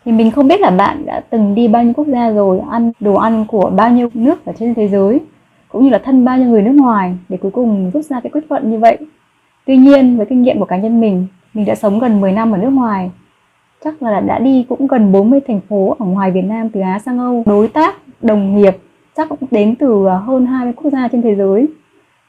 Thì mình không biết là bạn đã từng đi bao nhiêu quốc gia rồi, ăn đồ ăn của bao nhiêu nước ở trên thế giới, cũng như là thân bao nhiêu người nước ngoài để cuối cùng rút ra cái kết luận như vậy. Tuy nhiên với kinh nghiệm của cá nhân mình đã sống gần 10 năm ở nước ngoài, chắc là đã đi cũng gần 40 thành phố ở ngoài Việt Nam từ Á sang Âu. Đối tác, đồng nghiệp chắc cũng đến từ hơn 20 quốc gia trên thế giới.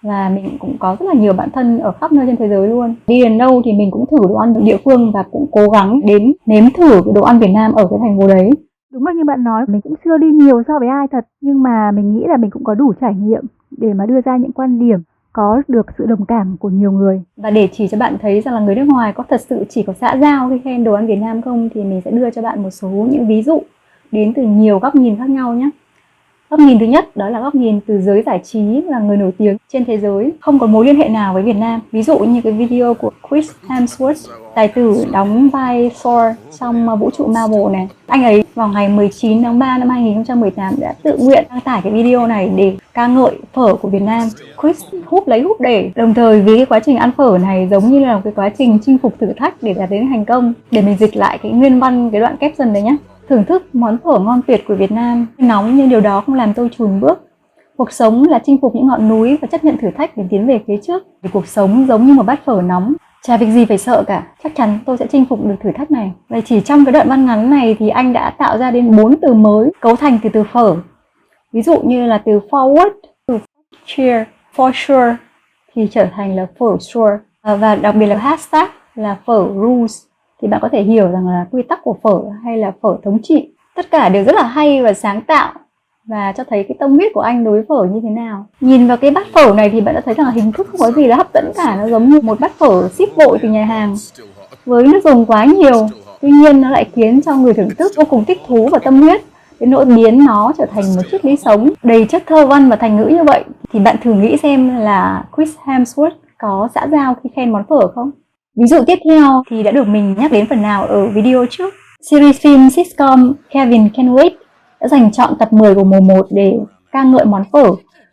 Và mình cũng có rất là nhiều bạn thân ở khắp nơi trên thế giới luôn. Đi đến đâu thì mình cũng thử đồ ăn địa phương và cũng cố gắng đến nếm thử cái đồ ăn Việt Nam ở cái thành phố đấy. Đúng là như bạn nói, mình cũng chưa đi nhiều so với ai thật, nhưng mà mình nghĩ là mình cũng có đủ trải nghiệm để mà đưa ra những quan điểm có được sự đồng cảm của nhiều người. Và để chỉ cho bạn thấy rằng là người nước ngoài có thật sự chỉ có xã giao khi khen đồ ăn Việt Nam không, thì mình sẽ đưa cho bạn một số những ví dụ đến từ nhiều góc nhìn khác nhau nhé. Góc nhìn thứ nhất đó là góc nhìn từ giới giải trí và người nổi tiếng trên thế giới không có mối liên hệ nào với Việt Nam. Ví dụ như cái video của Chris Hemsworth, tài tử đóng vai Thor trong vũ trụ Marvel này. Anh ấy vào ngày 19 tháng 3 năm 2018 đã tự nguyện đăng tải cái video này để ca ngợi phở của Việt Nam. Chris húp lấy húp để, đồng thời vì cái quá trình ăn phở này giống như là một cái quá trình chinh phục thử thách để đạt đến thành công. Để mình dịch lại cái nguyên văn cái đoạn caption đấy nhé. Thưởng thức món phở ngon tuyệt của Việt Nam, nóng nhưng điều đó không làm tôi chùn bước. Cuộc sống là chinh phục những ngọn núi và chấp nhận thử thách để tiến về phía trước. Vì cuộc sống giống như một bát phở nóng, chả việc gì phải sợ cả, chắc chắn tôi sẽ chinh phục được thử thách này. Vậy chỉ trong cái đoạn văn ngắn này thì anh đã tạo ra đến 4 từ mới cấu thành từ phở. Ví dụ như là từ forward, từ cheer, for sure thì trở thành là phở sure. Và đặc biệt là hashtag là phở rules. Thì bạn có thể hiểu rằng là quy tắc của phở hay là phở thống trị. Tất cả đều rất là hay và sáng tạo và cho thấy cái tâm huyết của anh đối với phở như thế nào. Nhìn vào cái bát phở này thì bạn đã thấy rằng là hình thức không có gì là hấp dẫn cả. Nó giống như một bát phở ship vội từ nhà hàng với nước dùng quá nhiều. Tuy nhiên nó lại khiến cho người thưởng thức vô cùng thích thú và tâm huyết, đến nỗi biến nó trở thành một triết lý sống đầy chất thơ văn và thành ngữ như vậy. Thì bạn thử nghĩ xem là Chris Hemsworth có xã giao khi khen món phở không? Ví dụ tiếp theo thì đã được mình nhắc đến phần nào ở video trước. Series phim sitcom Kevin Can Wait đã giành chọn tập 10 của mùa 1 để ca ngợi món phở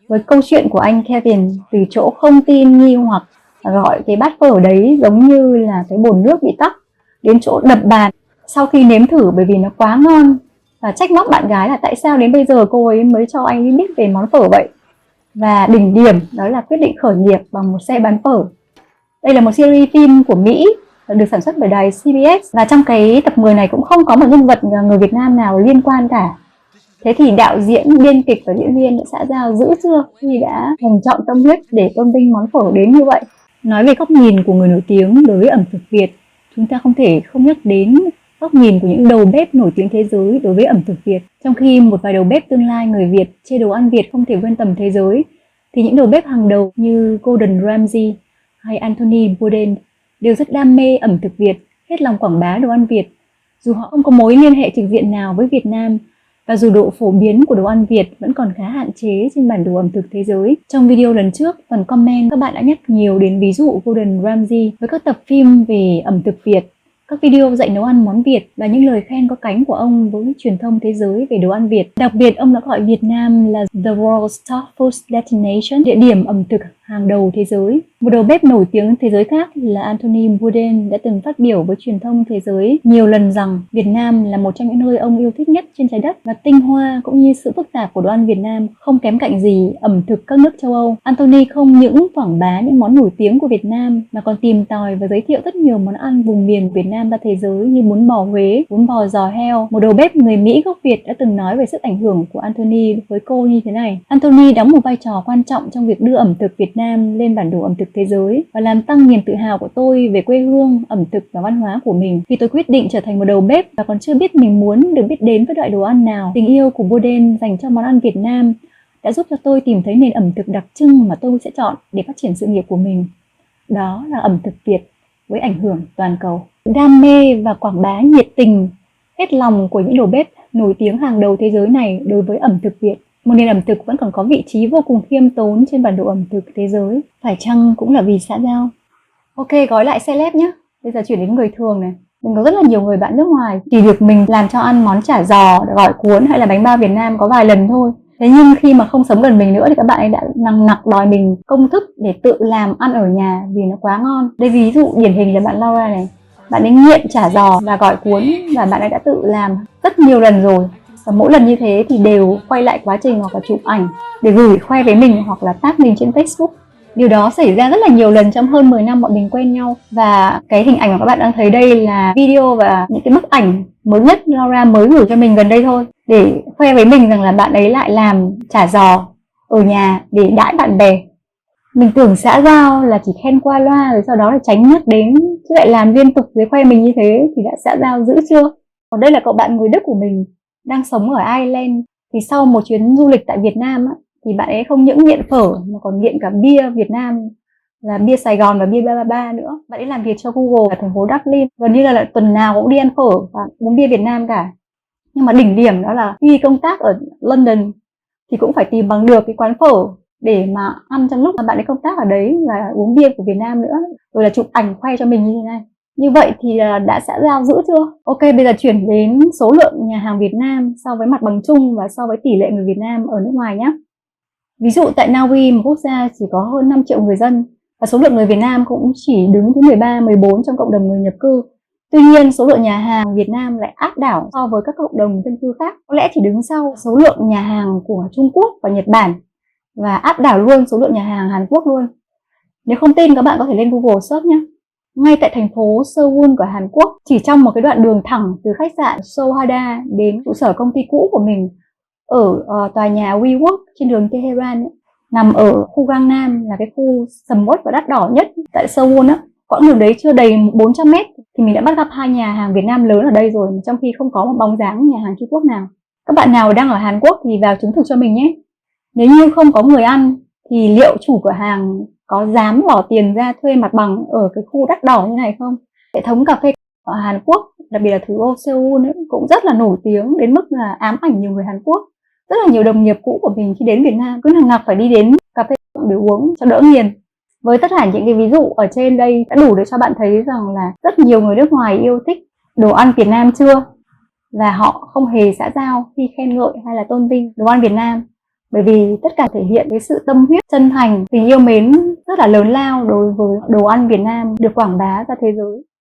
với câu chuyện của anh Kevin từ chỗ không tin nghi hoặc gọi cái bát phở đấy giống như là cái bồn nước bị tắc, đến chỗ đập bàn sau khi nếm thử bởi vì nó quá ngon và trách móc bạn gái là tại sao đến bây giờ cô ấy mới cho anh ấy biết về món phở vậy. Và đỉnh điểm đó là quyết định khởi nghiệp bằng một xe bán phở. Đây là một series phim của Mỹ được sản xuất bởi đài CBS và trong cái tập 10 này cũng không có một nhân vật người Việt Nam nào liên quan cả. Thế thì đạo diễn, biên kịch và diễn viên đã xã giao dữ chưa khi đã dành chọn tâm huyết để tôn vinh món phở đến như vậy. Nói về góc nhìn của người nổi tiếng đối với ẩm thực Việt, chúng ta không thể không nhắc đến góc nhìn của những đầu bếp nổi tiếng thế giới đối với ẩm thực Việt. Trong khi một vài đầu bếp tương lai người Việt chê đồ ăn Việt không thể vươn tầm thế giới, thì những đầu bếp hàng đầu như Gordon Ramsay hay Anthony Bourdain đều rất đam mê ẩm thực Việt, hết lòng quảng bá đồ ăn Việt. Dù họ không có mối liên hệ trực diện nào với Việt Nam, và dù độ phổ biến của đồ ăn Việt vẫn còn khá hạn chế trên bản đồ ẩm thực thế giới. Trong video lần trước, phần comment các bạn đã nhắc nhiều đến ví dụ Gordon Ramsay với các tập phim về ẩm thực Việt, các video dạy nấu ăn món Việt và những lời khen có cánh của ông với truyền thông thế giới về đồ ăn Việt. Đặc biệt, ông đã gọi Việt Nam là The World's Top Food Destination, địa điểm ẩm thực hàng đầu thế giới. Một đầu bếp nổi tiếng thế giới khác là Anthony Bourdain đã từng phát biểu với truyền thông thế giới nhiều lần rằng Việt Nam là một trong những nơi ông yêu thích nhất trên trái đất, và tinh hoa cũng như sự phức tạp của đồ ăn Việt Nam không kém cạnh gì ẩm thực các nước châu Âu. Anthony không những quảng bá những món nổi tiếng của Việt Nam mà còn tìm tòi và giới thiệu rất nhiều món ăn vùng miền Việt Nam ra thế giới như bún bò Huế, bún bò giò heo. Một đầu bếp người Mỹ gốc Việt đã từng nói về sức ảnh hưởng của Anthony với cô như thế này: Anthony đóng một vai trò quan trọng trong việc đưa ẩm thực Việt Nam lên bản đồ ẩm thực thế giới và làm tăng niềm tự hào của tôi về quê hương, ẩm thực và văn hóa của mình. Khi tôi quyết định trở thành một đầu bếp và còn chưa biết mình muốn được biết đến với loại đồ ăn nào, tình yêu của Bourdain dành cho món ăn Việt Nam đã giúp cho tôi tìm thấy nền ẩm thực đặc trưng mà tôi sẽ chọn để phát triển sự nghiệp của mình. Đó là ẩm thực Việt với ảnh hưởng toàn cầu. Đam mê và quảng bá nhiệt tình, hết lòng của những đầu bếp nổi tiếng hàng đầu thế giới này đối với ẩm thực Việt. Một nền ẩm thực vẫn còn có vị trí vô cùng khiêm tốn trên bản đồ ẩm thực thế giới. Phải chăng cũng là vì xã giao? Ok, gói lại celeb nhé. Bây giờ chuyển đến người thường này. Mình có rất là nhiều người bạn nước ngoài chỉ được mình làm cho ăn món chả giò, gỏi cuốn hay là bánh bao Việt Nam có vài lần thôi. Thế nhưng khi mà không sống gần mình nữa thì các bạn ấy đã nằng nặc đòi mình công thức để tự làm ăn ở nhà vì nó quá ngon. Đây ví dụ điển hình là bạn Laura này. Bạn ấy nghiện chả giò và gỏi cuốn, và bạn ấy đã tự làm rất nhiều lần rồi. Và mỗi lần như thế thì đều quay lại quá trình hoặc là chụp ảnh để gửi khoe với mình hoặc là tag mình trên Facebook. Điều đó xảy ra rất là nhiều lần trong hơn 10 năm bọn mình quen nhau. Và cái hình ảnh mà các bạn đang thấy đây là video và những cái bức ảnh mới nhất Laura mới gửi cho mình gần đây thôi, để khoe với mình rằng là bạn ấy lại làm chả giò ở nhà để đãi bạn bè. Mình tưởng xã giao là chỉ khen qua loa rồi sau đó là tránh nhắc đến, chứ lại làm liên tục với khoe mình như thế thì đã xã giao dữ chưa? Còn đây là cậu bạn người Đức của mình đang sống ở Ireland. Thì sau một chuyến du lịch tại Việt Nam á, thì bạn ấy không những nghiện phở mà còn nghiện cả bia Việt Nam, là bia Sài Gòn và bia 333 nữa. Bạn ấy làm việc cho Google ở thành phố Dublin, gần như là tuần nào cũng đi ăn phở và uống bia Việt Nam cả. Nhưng mà đỉnh điểm đó là khi công tác ở London thì cũng phải tìm bằng được cái quán phở để mà ăn trong lúc mà bạn ấy công tác ở đấy, và uống bia của Việt Nam nữa, rồi là chụp ảnh khoe cho mình như thế này. Như vậy thì đã xã giao dữ chưa? Ok, bây giờ chuyển đến số lượng nhà hàng Việt Nam so với mặt bằng chung và so với tỷ lệ người Việt Nam ở nước ngoài nhé. Ví dụ tại Na Uy, một quốc gia chỉ có hơn 5 triệu người dân, và số lượng người Việt Nam cũng chỉ đứng thứ 13, 14 trong cộng đồng người nhập cư. Tuy nhiên, số lượng nhà hàng Việt Nam lại áp đảo so với các cộng đồng dân cư khác. Có lẽ chỉ đứng sau số lượng nhà hàng của Trung Quốc và Nhật Bản, và áp đảo luôn số lượng nhà hàng Hàn Quốc luôn. Nếu không tin, các bạn có thể lên Google search nhé. Ngay tại thành phố Seoul của Hàn Quốc, chỉ trong một cái đoạn đường thẳng từ khách sạn Sohada đến trụ sở công ty cũ của mình ở tòa nhà WeWork trên đường Tehran, nằm ở khu Gangnam, là cái khu sầm uất và đắt đỏ nhất tại Seoul á. Quãng đường đấy chưa đầy 400 mét thì mình đã bắt gặp 2 nhà hàng Việt Nam lớn ở đây rồi, trong khi không có một bóng dáng nhà hàng Trung Quốc nào. Các bạn nào đang ở Hàn Quốc thì vào chứng thực cho mình nhé. Nếu như không có người ăn thì liệu chủ cửa hàng có dám bỏ tiền ra thuê mặt bằng ở cái khu đắt đỏ như này không? Hệ thống cà phê ở Hàn Quốc, đặc biệt là thủ đô Seoul ấy, cũng rất là nổi tiếng đến mức là ám ảnh nhiều người Hàn Quốc. Rất là nhiều đồng nghiệp cũ của mình khi đến Việt Nam cứ hàng ngọc phải đi đến cà phê để uống cho đỡ nghiền. Với tất cả những cái ví dụ ở trên đây đã đủ để cho bạn thấy rằng là rất nhiều người nước ngoài yêu thích đồ ăn Việt Nam chưa? Và họ không hề xã giao khi khen ngợi hay là tôn vinh đồ ăn Việt Nam. Bởi vì tất cả thể hiện cái sự tâm huyết, chân thành, tình yêu mến rất là lớn lao đối với đồ ăn Việt Nam được quảng bá ra thế giới.